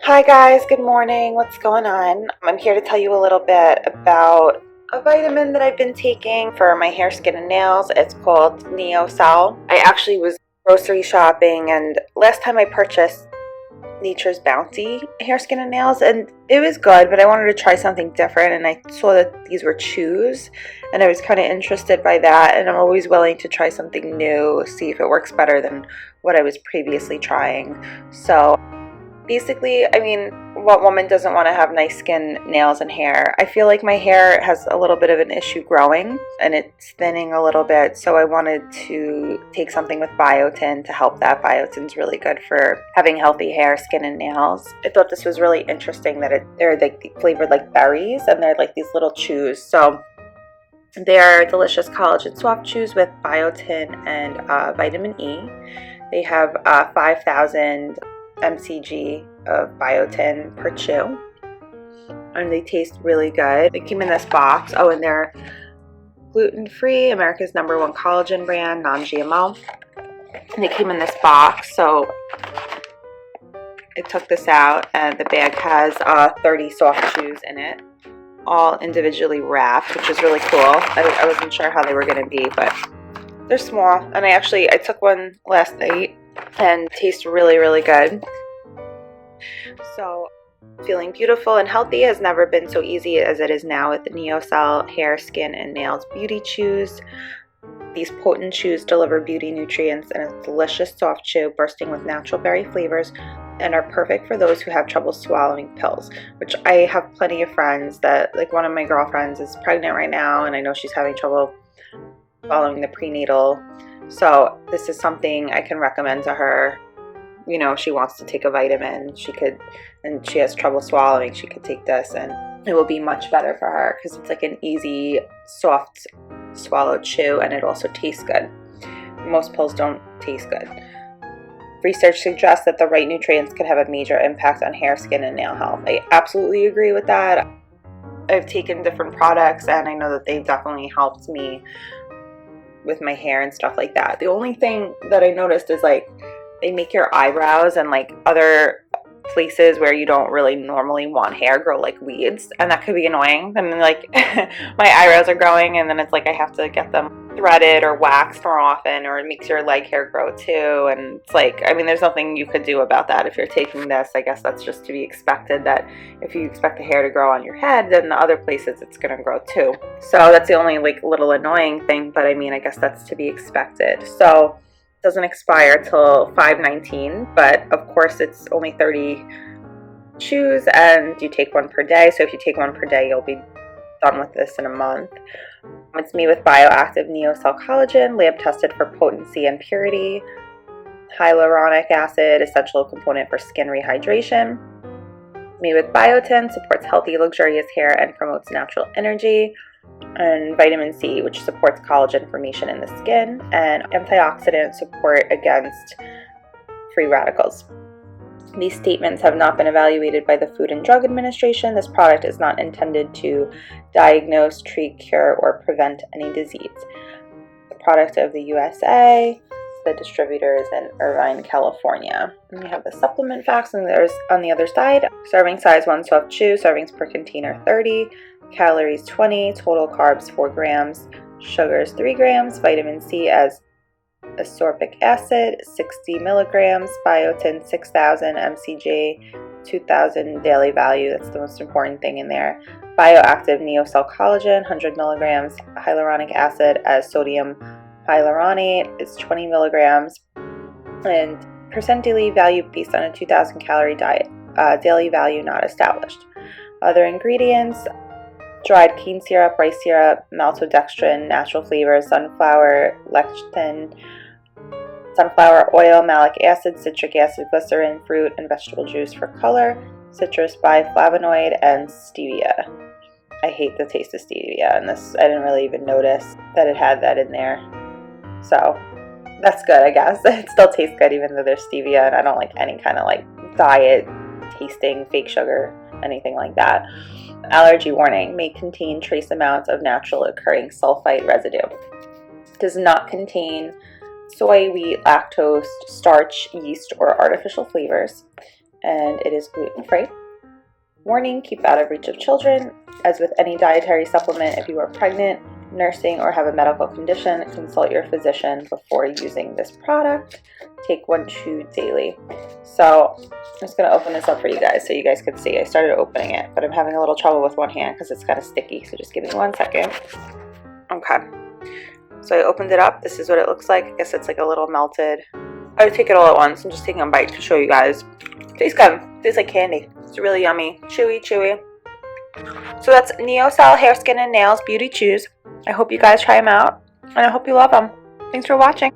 Hi guys, good morning. What's going on? I'm here to tell you a little bit about a vitamin that I've been taking for my hair, skin, and nails. It's called NeoCell. I actually was grocery shopping, and last time I purchased Nature's Bounty hair, skin, and nails, and it was good, but I wanted to try something different, and I saw that these were chews, and I was kind of interested by that, and I'm always willing to try something new, see if it works better than what I was previously trying. So basically, I mean, what woman doesn't want to have nice skin, nails, and hair? I feel like my hair has a little bit of an issue growing and it's thinning a little bit, so I wanted to take something with biotin to help that. Biotin's really good for having healthy hair, skin, and nails. I thought this was really interesting that they're like flavored like berries and they're like these little chews. So they're delicious collagen soft chews with biotin and vitamin E. They have 5,000 mcg of biotin per chew, and they taste really good. They came in this box. Oh, and they're gluten-free, America's #1 collagen brand, non-GMO. And they came in this box, so I took this out, and the bag has 30 soft chews in it, all individually wrapped, which is really cool. I wasn't sure how they were going to be, but they're small, and I took one last night and tastes really, really good. So feeling beautiful and healthy has never been so easy as it is now with the NeoCell hair, skin, and nails beauty chews. These potent chews deliver beauty nutrients in a delicious soft chew bursting with natural berry flavors and are perfect for those who have trouble swallowing pills, which I have plenty of friends that, like one of my girlfriends is pregnant right now, and I know she's having trouble swallowing the prenatal. So this is something I can recommend to her. You know, if she wants to take a vitamin, she could, and she has trouble swallowing, she could take this and it will be much better for her because it's like an easy, soft swallow chew, and it also tastes good. Most pills don't taste good. Research suggests that the right nutrients could have a major impact on hair, skin, and nail health. I absolutely agree with that. I've taken different products and I know that they've definitely helped me with my hair and stuff like that. The only thing that I noticed is like they make your eyebrows and like other places where you don't really normally want hair grow like weeds, and that could be annoying. And then like my eyebrows are growing and then it's like I have to get them threaded or waxed more often, or it makes your leg hair grow too, and it's like, I mean, there's nothing you could do about that if you're taking this. I guess that's just to be expected, that if you expect the hair to grow on your head, then the other places it's gonna grow too. So that's the only like little annoying thing, but I mean, I guess that's to be expected. So it doesn't expire till 5/19, but of course it's only 30 chews and you take one per day. So if you take one per day, you'll be done with this in a month. It's made with bioactive NeoCell collagen, lab tested for potency and purity. Hyaluronic acid, essential component for skin rehydration. Made with biotin, supports healthy, luxurious hair and promotes natural energy. And vitamin C, which supports collagen formation in the skin. And antioxidant support against free radicals. These statements have not been evaluated by the Food and Drug Administration. This product is not intended to diagnose, treat, cure, or prevent any disease. The product of the USA, the distributor is in Irvine, California. And we have the supplement facts, and there's on the other side. Serving size 1 soft chew, servings per container 30, calories 20, total carbs 4 grams, sugars 3 grams, vitamin C as ascorbic acid 60 milligrams, biotin 6,000 mcg, 2,000 daily value. That's the most important thing in there. Bioactive NeoCell collagen 100 milligrams, hyaluronic acid as sodium hyaluronate is 20 milligrams, and percent daily value based on a 2,000 calorie diet. Daily value not established. Other ingredients: dried cane syrup, rice syrup, maltodextrin, natural flavors, sunflower lecithin, sunflower oil, malic acid, citric acid, glycerin, fruit and vegetable juice for color, citrus biflavonoid, and stevia. I hate the taste of stevia, and this, I didn't really even notice that it had that in there. So that's good, I guess. It still tastes good even though there's stevia, and I don't like any kind of like diet tasting fake sugar, anything like that. Allergy warning: may contain trace amounts of natural occurring sulfite residue. Does not contain soy, wheat, lactose, starch, yeast, or artificial flavors. and it is gluten-free. Warning, keep out of reach of children. As with any dietary supplement, if you are pregnant, nursing, or have a medical condition, consult your physician before using this product. Take 1 chew daily. So I'm just going to open this up for you guys so you guys can see. I started opening it, but I'm having a little trouble with one hand because it's kind of sticky, so just give me 1 second. Okay, so I opened it up. This is what it looks like. I guess it's like a little melted. I would take it all at once. I'm just taking a bite to show you guys. Tastes good. Tastes like candy. It's really yummy. Chewy, chewy. So that's NeoCell Hair, Skin, and Nails Beauty Chews. I hope you guys try them out, and I hope you love them. Thanks for watching.